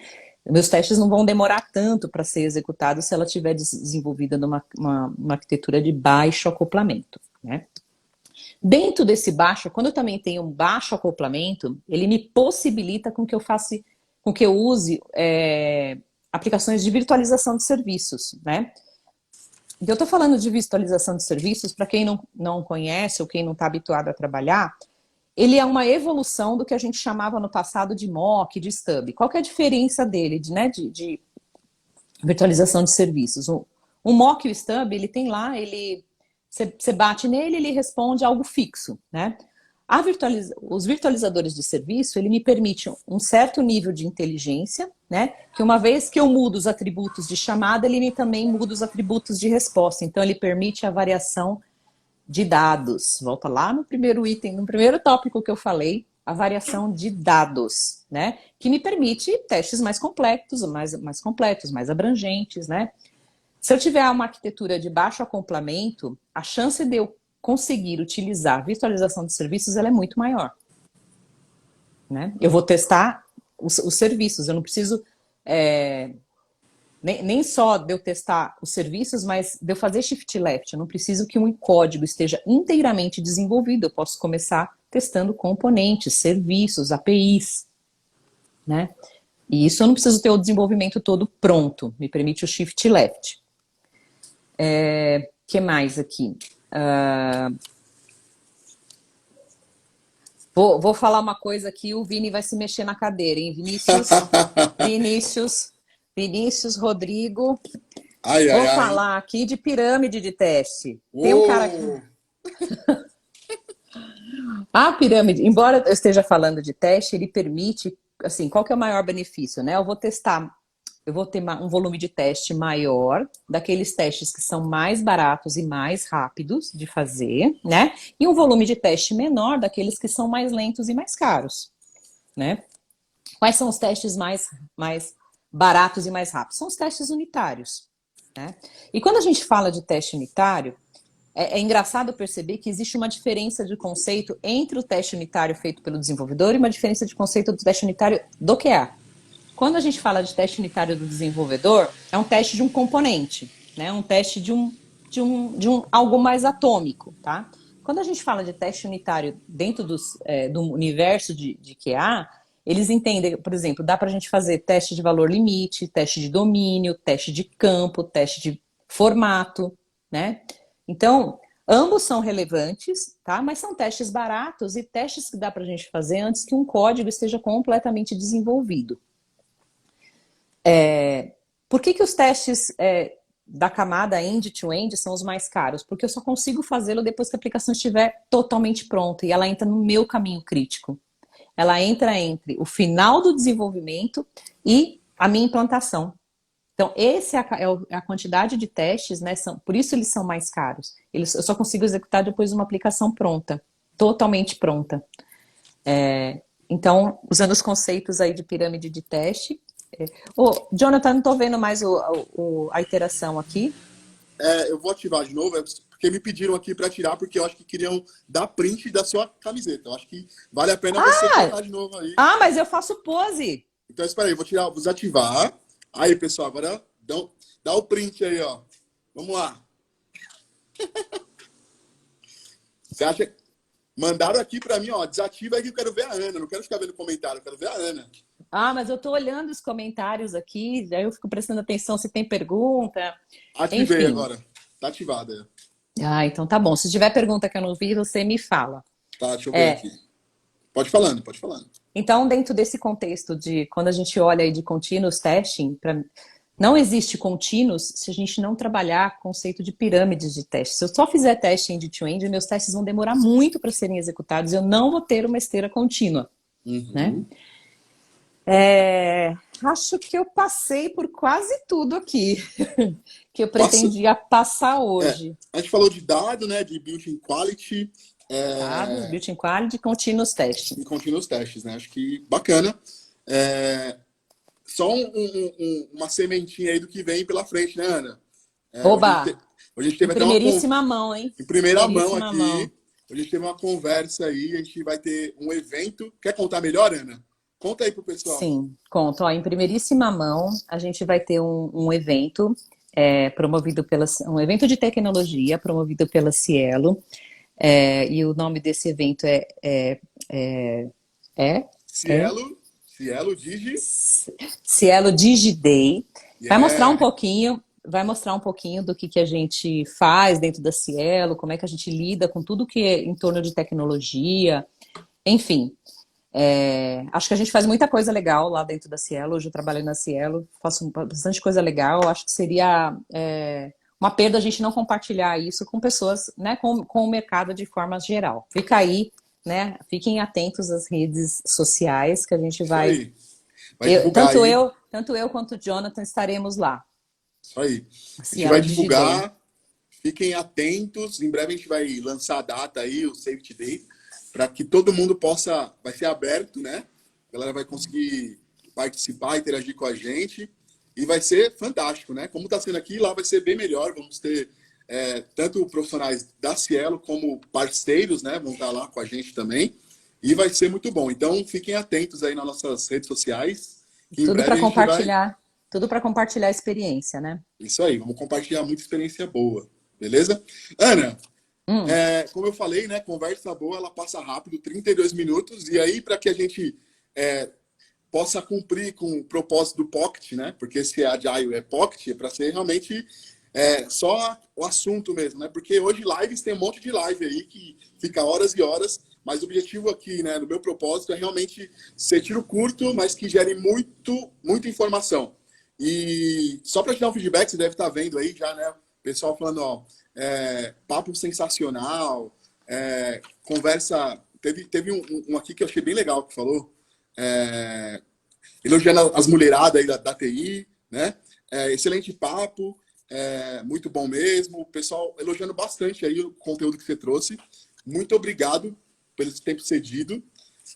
Meus testes não vão demorar tanto para ser executados se ela estiver desenvolvida numa arquitetura de baixo acoplamento, né? Dentro desse baixo, quando eu também tenho um baixo acoplamento, ele me possibilita com que eu use aplicações de virtualização de serviços, né? Eu estou falando de virtualização de serviços, para quem não conhece ou quem não está habituado a trabalhar, ele é uma evolução do que a gente chamava no passado de mock, de stub. Qual que é a diferença dele, de virtualização de serviços? O mock e o stub, ele tem lá, você bate nele, ele responde algo fixo, né? Os virtualizadores de serviço, ele me permite um certo nível de inteligência, né? Que uma vez que eu mudo os atributos de chamada, ele também muda os atributos de resposta. Então, ele permite a variação de dados. Volta lá no primeiro item, no primeiro tópico que eu falei, a variação de dados, né? Que me permite testes mais complexos, mais completos, mais abrangentes, né? Se eu tiver uma arquitetura de baixo acoplamento, a chance de eu conseguir utilizar a virtualização de serviços, ela é muito maior, né? Eu vou testar os serviços, eu não preciso... Nem só de eu testar os serviços, mas de eu fazer shift left. Eu não preciso que um código esteja inteiramente desenvolvido. Eu posso começar testando componentes, serviços, APIs, né? E isso eu não preciso ter o desenvolvimento todo pronto. Me permite o shift left. Que mais aqui? Vou falar uma coisa aqui, o Vini vai se mexer na cadeira, hein? Vinícius, Rodrigo, vou falar aqui de pirâmide de teste. Tem um cara aqui. A pirâmide, embora eu esteja falando de teste, ele permite, assim, qual que é o maior benefício, né? Eu vou ter um volume de teste maior, daqueles testes que são mais baratos e mais rápidos de fazer, né? E um volume de teste menor daqueles que são mais lentos e mais caros, né? Quais são os testes mais baratos e mais rápidos? São os testes unitários, né? E quando a gente fala de teste unitário, é engraçado perceber que existe uma diferença de conceito entre o teste unitário feito pelo desenvolvedor e uma diferença de conceito do teste unitário do QA. Quando a gente fala de teste unitário do desenvolvedor, é um teste de um componente, né? Um teste de algo mais atômico, tá? Quando a gente fala de teste unitário dentro do universo de QA, eles entendem, por exemplo, dá para a gente fazer teste de valor limite, teste de domínio, teste de campo, teste de formato, né? Então, ambos são relevantes, tá? Mas são testes baratos e testes que dá para a gente fazer antes que um código esteja completamente desenvolvido. Por que os testes da camada end-to-end são os mais caros? Porque eu só consigo fazê-lo depois que a aplicação estiver totalmente pronta e ela entra no meu caminho crítico. Ela entra entre o final do desenvolvimento e a minha implantação. Então, essa é a quantidade de testes, né? Por isso eles são mais caros. Eu só consigo executar depois de uma aplicação pronta, totalmente pronta. Então, usando os conceitos aí de pirâmide de teste. Jonathan, não estou vendo mais a iteração aqui. Eu vou ativar de novo, porque me pediram aqui para tirar, porque eu acho que queriam dar print da sua camiseta. Eu acho que vale a pena você colocar de novo aí. Mas eu faço pose. Então, espera aí, vou desativar. Aí, pessoal, agora dá o print aí, ó. Vamos lá. Você acha... Mandaram aqui para mim, ó, desativa aí que eu quero ver a Ana. Não quero ficar vendo comentário, eu quero ver a Ana. Mas eu tô olhando os comentários aqui, aí eu fico prestando atenção se tem pergunta. Ativei agora. Tá ativada. Então tá bom. Se tiver pergunta que eu não vi, você me fala. Tá, deixa eu ver aqui. Pode falando, pode falando. Então, dentro desse contexto de quando a gente olha aí de continuous testing, não existe continuous se a gente não trabalhar conceito de pirâmides de teste. Se eu só fizer teste end-to-end, meus testes vão demorar muito para serem executados, eu não vou ter uma esteira contínua. Né? Acho que eu passei por quase tudo aqui que eu pretendia passar hoje. A gente falou de dado, né, de built-in quality. Dados, built-in quality, continuous testing. E continuous testes, né? Acho que bacana. Só uma sementinha aí do que vem pela frente, né, Ana? Oba! Hoje a gente teve em primeiríssima mão, hein? Em primeira mão aqui. Hoje a gente teve uma conversa aí, a gente vai ter um evento. Quer contar melhor, Ana? Conta aí pro pessoal. Sim, conto. Em primeiríssima mão, a gente vai ter um evento promovido um evento de tecnologia promovido pela Cielo. E o nome desse evento Cielo DigiDay. Vai mostrar um pouquinho do que a gente faz dentro da Cielo, como é que a gente lida com tudo que é em torno de tecnologia, enfim. Acho que a gente faz muita coisa legal lá dentro da Cielo. Hoje eu trabalho na Cielo, faço bastante coisa legal. Acho que seria uma perda a gente não compartilhar isso com pessoas, né, com o mercado de forma geral. Fica aí, né? Fiquem atentos às redes sociais que a gente vai tanto eu quanto o Jonathan estaremos lá. Isso aí. A gente vai divulgar. Fiquem atentos. Em breve a gente vai lançar a data aí, o Save Today, para que todo mundo possa... Vai ser aberto, né? A galera vai conseguir participar, interagir com a gente. E vai ser fantástico, né? Como está sendo aqui, lá vai ser bem melhor. Vamos ter tanto profissionais da Cielo como parceiros, né? Vão estar lá com a gente também. E vai ser muito bom. Então, fiquem atentos aí nas nossas redes sociais. Tudo para compartilhar. Tudo para compartilhar a experiência, né? Isso aí. Vamos compartilhar muita experiência boa. Beleza? Ana, como eu falei, né? Conversa boa, ela passa rápido, 32 minutos. E aí, para que a gente... possa cumprir com o propósito do Pocket, né? Porque se é Agile é Pocket, é para ser realmente só o assunto mesmo, né? Porque hoje lives tem um monte de live aí que fica horas e horas, mas o objetivo aqui, né, do meu propósito é realmente ser tiro curto, mas que gere muita informação. E só para te dar um feedback, você deve estar vendo aí já, né? O pessoal falando, ó, papo sensacional, conversa... Teve um aqui que eu achei bem legal que falou, elogiando as mulheradas aí da TI, né? Excelente papo, muito bom mesmo. O pessoal elogiando bastante aí o conteúdo que você trouxe. Muito obrigado pelo tempo cedido.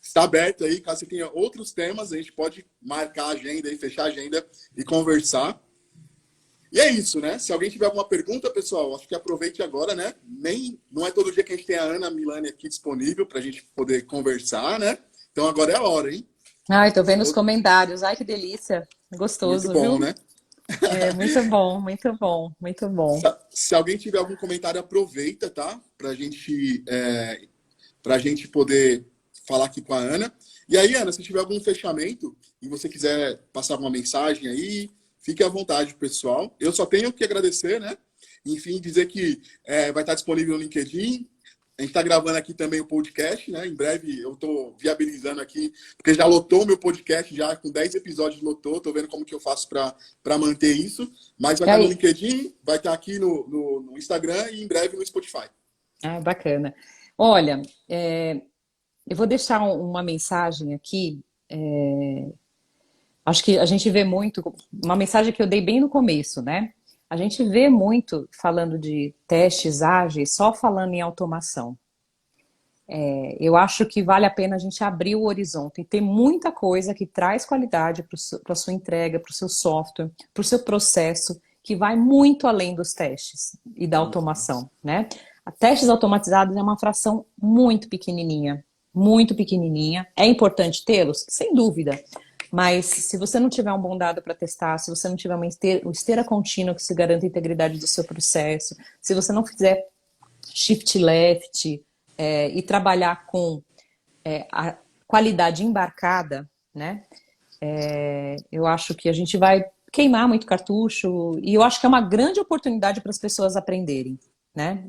Está aberto aí, caso você tenha outros temas, a gente pode marcar a agenda e fechar a agenda e conversar. E é isso, né? Se alguém tiver alguma pergunta, pessoal, acho que aproveite agora, né? Não é todo dia que a gente tem a Ana Milani aqui disponível para a gente poder conversar, né? Então agora é a hora, hein? Ai, tô vendo os comentários. Ai, que delícia. Gostoso, muito bom, viu? Né? É muito bom, muito bom, muito bom. Se alguém tiver algum comentário, aproveita, tá? Pra gente poder falar aqui com a Ana. E aí, Ana, se tiver algum fechamento e você quiser passar uma mensagem aí, fique à vontade, pessoal. Eu só tenho que agradecer, né? Enfim, dizer que vai estar disponível no LinkedIn. A gente está gravando aqui também o podcast, né? Em breve eu estou viabilizando aqui, porque já lotou o meu podcast, já com 10 episódios lotou. Estou vendo como que eu faço para manter isso. Mas vai E estar no aí, LinkedIn, vai estar aqui no Instagram e em breve no Spotify. bacana. Olha, eu vou deixar uma mensagem aqui. Acho que a gente vê muito, uma mensagem que eu dei bem no começo, né? A gente vê muito falando de testes ágeis, só falando em automação. Eu acho que vale a pena a gente abrir o horizonte e ter muita coisa que traz qualidade para a sua entrega, para o seu software, para o seu processo, que vai muito além dos testes e da automação, né? A testes automatizados é uma fração muito pequenininha, muito pequenininha. É importante tê-los? Sem dúvida. Mas se você não tiver um bom dado para testar, se você não tiver uma esteira contínua que se garanta a integridade do seu processo, se você não fizer shift left, e trabalhar com a qualidade embarcada, né? Eu acho que a gente vai queimar muito cartucho e eu acho que é uma grande oportunidade para as pessoas aprenderem, né?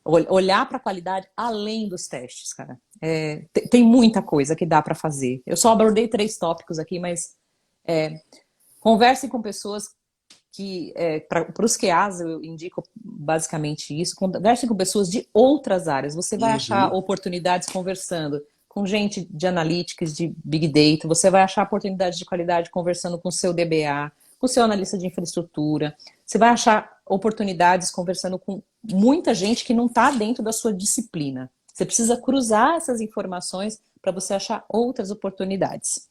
Olhar para a qualidade além dos testes, cara. Tem muita coisa que dá para fazer. Eu só abordei 3 tópicos aqui, mas conversem com pessoas que para os QAs eu indico basicamente isso, conversem com pessoas de outras áreas. Você vai achar Uhum. oportunidades conversando com gente de analytics, de big data, você vai achar oportunidades de qualidade conversando com o seu DBA, com o seu analista de infraestrutura, você vai achar oportunidades conversando com muita gente que não está dentro da sua disciplina. Você precisa cruzar essas informações para você achar outras oportunidades.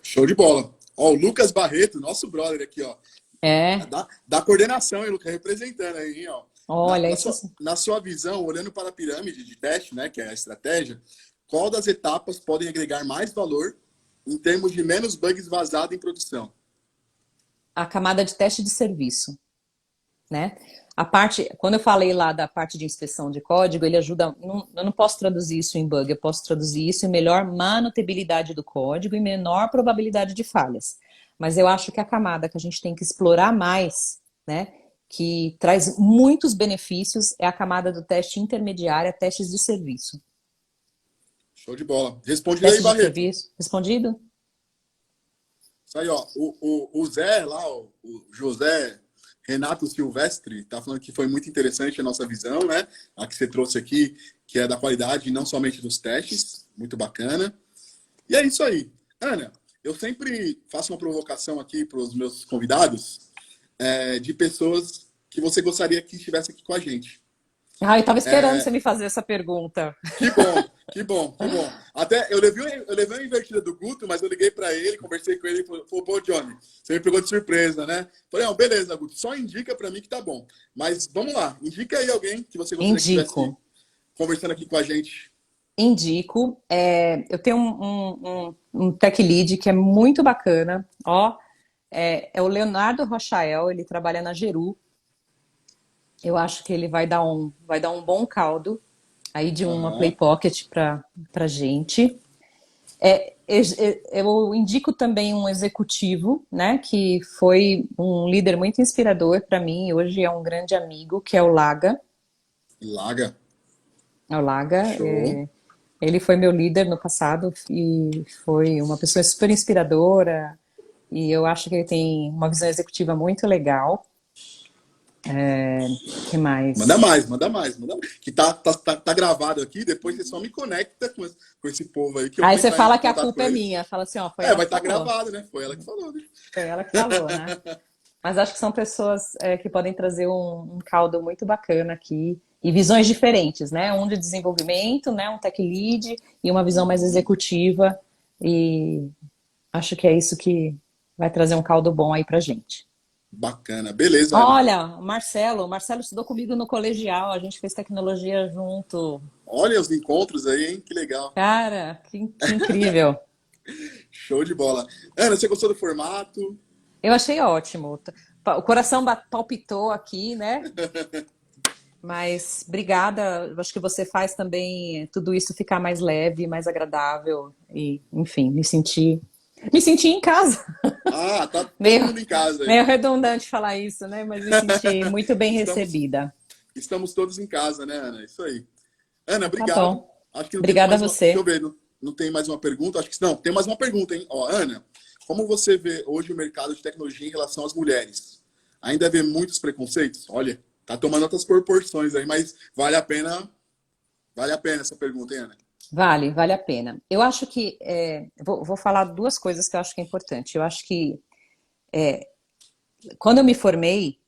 Show de bola. Ó, o Lucas Barreto, nosso brother aqui, ó. É, Da coordenação, hein, Lucas? Representando aí, hein, ó. olha, isso. Na sua visão, olhando para a pirâmide de teste, né, que é a estratégia, qual das etapas podem agregar mais valor em termos de menos bugs vazados em produção? A camada de teste de serviço, né? A parte, quando eu falei lá da parte de inspeção de código, ele ajuda. Eu não posso traduzir isso em bug, eu posso traduzir isso em melhor manutabilidade do código e menor probabilidade de falhas. Mas eu acho que a camada que a gente tem que explorar mais, né, que traz muitos benefícios, é a camada do teste intermediária, testes de serviço. Show de bola. Respondido aí, Testes de Barreto. serviço, respondido? Isso aí, ó. O Zé lá, ó, o José Renato Silvestre, tá falando que foi muito interessante a nossa visão, né? A que você trouxe aqui, que é da qualidade, não somente dos testes. Muito bacana. E é isso aí. Ana, eu sempre faço uma provocação aqui para os meus convidados, de pessoas que você gostaria que estivesse aqui com a gente. Ah, eu estava esperando você me fazer essa pergunta. Que bom, que bom, que bom. Até eu levei uma invertida do Guto, mas eu liguei para ele, conversei com ele e falou: pô, Johnny, você me pegou de surpresa, né? Falei: não, beleza, Guto, só indica para mim que tá bom. Mas vamos lá, indica aí alguém que você gostaria que estivesse Indico. conversando aqui com a gente. Indico. Eu tenho um tech lead que é muito bacana. Ó, é o Leonardo Rochael, ele trabalha na Geru. Eu acho que ele vai dar um bom caldo aí de uma Play Aham. Pocket para gente. Eu indico também um executivo, né, que foi um líder muito inspirador para mim, hoje é um grande amigo, que é o Laga. Laga. O Laga, Show. ele foi meu líder no passado e foi uma pessoa super inspiradora e eu acho que ele tem uma visão executiva muito legal. Que Manda mais? mais, manda mais, manda mais. Que tá gravado aqui, depois você só me conecta com esse povo aí que eu vou Aí você entrar em fala que a contato com culpa é eles. minha. Fala assim, ó, foi ela Vai que estar falou. gravado, né? Foi ela que falou, né? Foi ela que falou, né? Mas acho que são pessoas que podem trazer um caldo muito bacana aqui e visões diferentes, né? Um de desenvolvimento, né? Um tech lead e uma visão mais executiva. E acho que é isso que vai trazer um caldo bom aí pra gente. Bacana. Beleza, Ana. Olha, o Marcelo estudou comigo no colegial, a gente fez tecnologia junto. Olha os encontros aí, hein? Que legal. Cara, que incrível. Show de bola. Ana, você gostou do formato? Eu achei ótimo. O coração palpitou aqui, né? Mas obrigada. Eu acho que você faz também tudo isso ficar mais leve, mais agradável e, enfim, me senti em casa. Ah, tá todo Meio, mundo em casa aí. meio redundante falar isso, né? Mas me senti muito bem Estamos, recebida. estamos todos em casa, né, Ana? Isso aí. Ana, Tá obrigado. bom. Acho que não tem Obrigada a mais uma. Deixa eu você. ver, não tem mais uma pergunta? Acho que não, tem mais uma pergunta, hein? Ó, Ana, como você vê hoje o mercado de tecnologia em relação às mulheres? Ainda vê muitos preconceitos? Olha, tá tomando outras proporções aí, mas vale a pena essa pergunta, hein, Ana? Vale a pena. Eu acho que vou falar duas coisas que eu acho que é importante. Eu acho que quando eu me formei,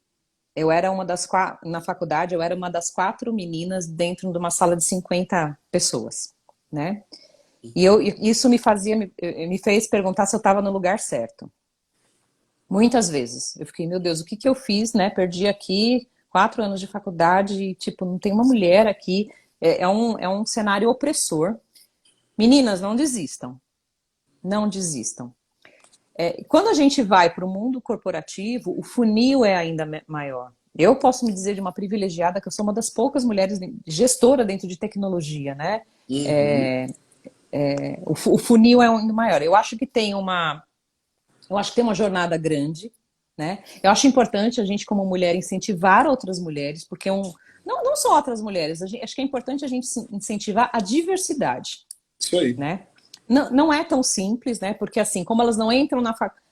eu era uma das na faculdade, eu era uma das 4 meninas dentro de uma sala de 50 pessoas, né? Isso me fez perguntar se eu estava no lugar certo. Muitas vezes. Eu fiquei, meu Deus, o que que eu fiz, né? Perdi aqui 4 anos de faculdade e, tipo, não tem uma mulher aqui. É um cenário opressor. Meninas, não desistam. Não desistam. Quando a gente vai para o mundo corporativo, o funil é ainda maior. Eu posso me dizer de uma privilegiada que eu sou uma das poucas mulheres gestora dentro de tecnologia, né? Uhum. O funil é ainda maior. Eu acho que tem uma jornada grande, né? Eu acho importante a gente, como mulher, incentivar outras mulheres, porque não só outras mulheres, acho que é importante a gente incentivar a diversidade, Isso aí. né? Não é tão simples, né? Porque assim, como elas não entram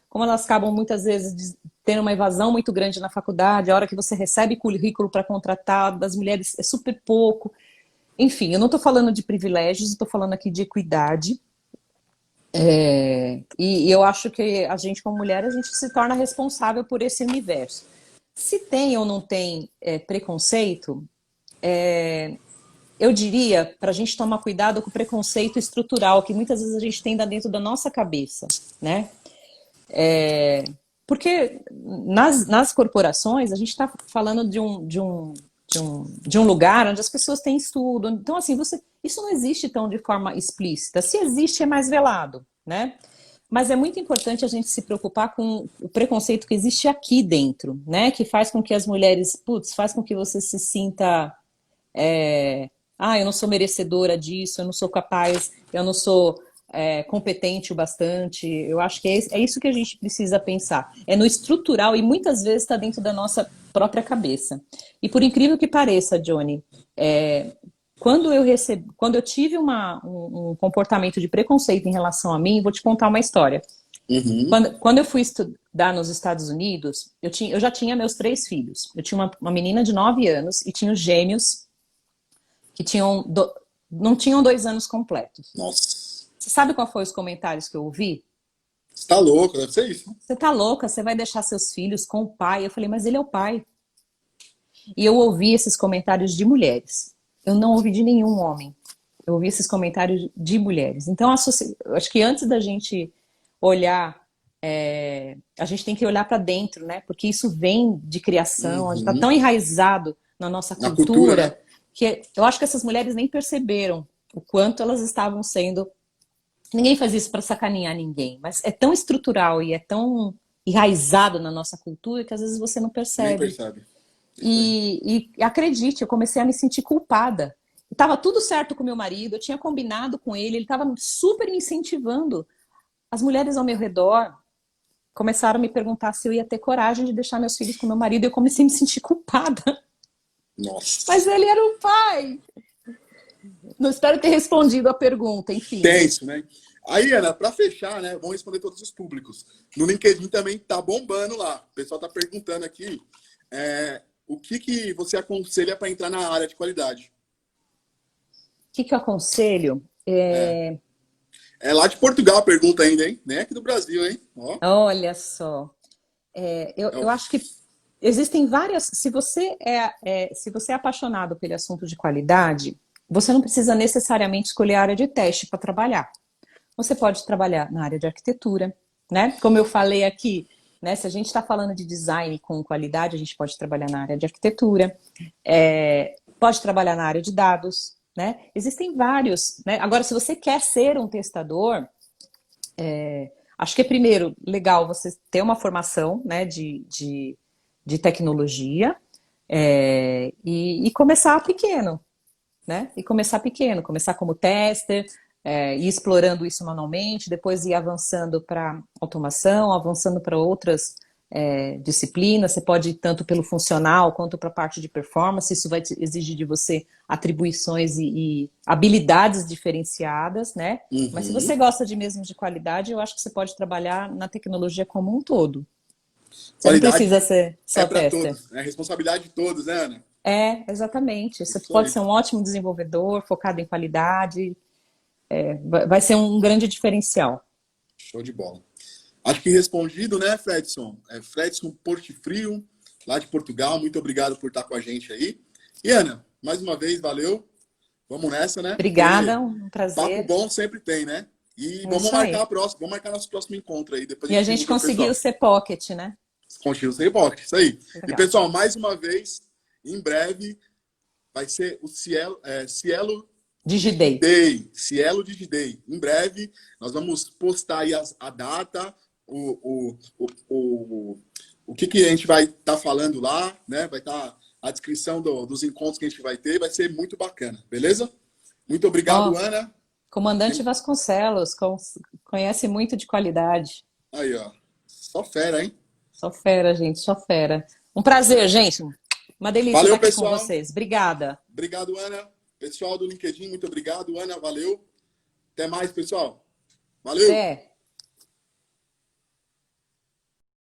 como elas acabam muitas vezes tendo uma evasão muito grande na faculdade, a hora que você recebe currículo para contratar das mulheres é super pouco. Enfim, eu não estou falando de privilégios, estou falando aqui de equidade. E eu acho que a gente, como mulher, a gente se torna responsável por esse universo. Se tem ou não tem preconceito, eu diria para a gente tomar cuidado com o preconceito estrutural que muitas vezes a gente tem dentro da nossa cabeça, né? Porque nas corporações a gente está falando de um lugar onde as pessoas têm estudo. Então, assim, isso não existe tão de forma explícita. Se existe, é mais velado, né? Mas é muito importante a gente se preocupar com o preconceito que existe aqui dentro, né? Que faz com que as mulheres, faz com que você se sinta eu não sou merecedora disso, eu não sou capaz, eu não sou competente o bastante. Eu acho que é isso que a gente precisa pensar. É no estrutural e muitas vezes está dentro da nossa própria cabeça. E por incrível que pareça, Johnny, quando eu tive um comportamento de preconceito em relação a mim, vou te contar uma história. Uhum. Quando eu fui estudar nos Estados Unidos, eu já tinha meus 3 filhos. Eu tinha uma menina de 9 anos e tinha os gêmeos que não tinham 2 anos completos. Nossa. Você sabe qual foi os comentários que eu ouvi? Você tá louco, deve ser isso. Você tá louca, você vai deixar seus filhos com o pai? Eu falei, mas ele é o pai. E eu ouvi esses comentários de mulheres. Eu não ouvi de nenhum homem. Eu ouvi esses comentários de mulheres. Então, eu acho que antes da gente olhar, a gente tem que olhar para dentro, né? Porque isso vem de criação, a gente está Uhum. tão enraizado na nossa Na cultura, né? cultura que eu acho que essas mulheres nem perceberam o quanto elas estavam sendo. Ninguém faz isso para sacanear ninguém, mas é tão estrutural e é tão enraizado na nossa cultura que às vezes você não Nem percebe. percebe. Isso aí. E acredite, eu comecei a me sentir culpada. Estava tudo certo com meu marido, eu tinha combinado com ele estava super me incentivando. As mulheres ao meu redor começaram a me perguntar se eu ia ter coragem de deixar meus filhos com meu marido e eu comecei a me sentir culpada. Mas Nossa. ele era o pai. Não espero ter respondido a pergunta, enfim. Tenso, né? Aí, Ana, para fechar, né? Vamos responder todos os públicos. No LinkedIn também tá bombando lá. O pessoal tá perguntando aqui o que você aconselha para entrar na área de qualidade. O que eu aconselho? É, é lá de Portugal a pergunta ainda, hein? Nem aqui do Brasil, hein? Ó, Olha só, eu acho que existem várias. Se você é apaixonado pelo assunto de qualidade, você não precisa necessariamente escolher a área de teste para trabalhar. Você pode trabalhar na área de arquitetura, né? Como eu falei aqui, né? Se a gente está falando de design com qualidade, a gente pode trabalhar na área de arquitetura, pode trabalhar na área de dados, né? Existem vários, né? Agora, se você quer ser um testador, Acho que é, primeiro, legal você ter uma formação, né, de tecnologia, e começar pequeno, né? E começar pequeno, começar como tester, ir explorando isso manualmente, depois ir avançando para automação, avançando para outras disciplinas. Você pode ir tanto pelo funcional quanto para a parte de performance. Isso vai exigir de você atribuições e habilidades diferenciadas, né? Mas se você Uhum. gosta de mesmo de qualidade, eu acho que você pode trabalhar na tecnologia como um todo. Você não precisa Qualidade ser é só para tester. todos, é responsabilidade de todos, né, Ana? Exatamente. Você Isso pode aí. ser um ótimo desenvolvedor, focado em qualidade. Vai ser um grande diferencial. Show de bola. Acho que respondido, né, Fredson? É Fredson Portifrio, lá de Portugal. Muito obrigado por estar com a gente aí. E Ana, mais uma vez, valeu. Vamos nessa, né? Obrigada, Porque um papo prazer. bom sempre tem, né? E É vamos isso marcar aí. a próxima, vamos marcar nosso próximo encontro aí. Depois a E a gente gente divulga pro conseguiu pessoal. ser pocket, né? Contigo sem hipócrita, isso aí. E Legal. pessoal, mais uma vez, em breve, vai ser o Cielo Digidei. DigiDay. Cielo DigiDay. Em breve, nós vamos postar aí a data, o que a gente vai estar falando lá, né? Vai estar a descrição dos encontros que a gente vai ter. Vai ser muito bacana, beleza? Muito obrigado, Ó, Ana. comandante Vasconcelos, conhece muito de qualidade. Aí, ó. Só fera, hein? Só fera, gente, só fera. Um prazer, gente. Uma delícia estar Valeu, aqui com pessoal. vocês. Obrigada. Obrigado, Ana. Pessoal do LinkedIn, muito obrigado. Ana, valeu. Até mais, pessoal. Valeu! Até.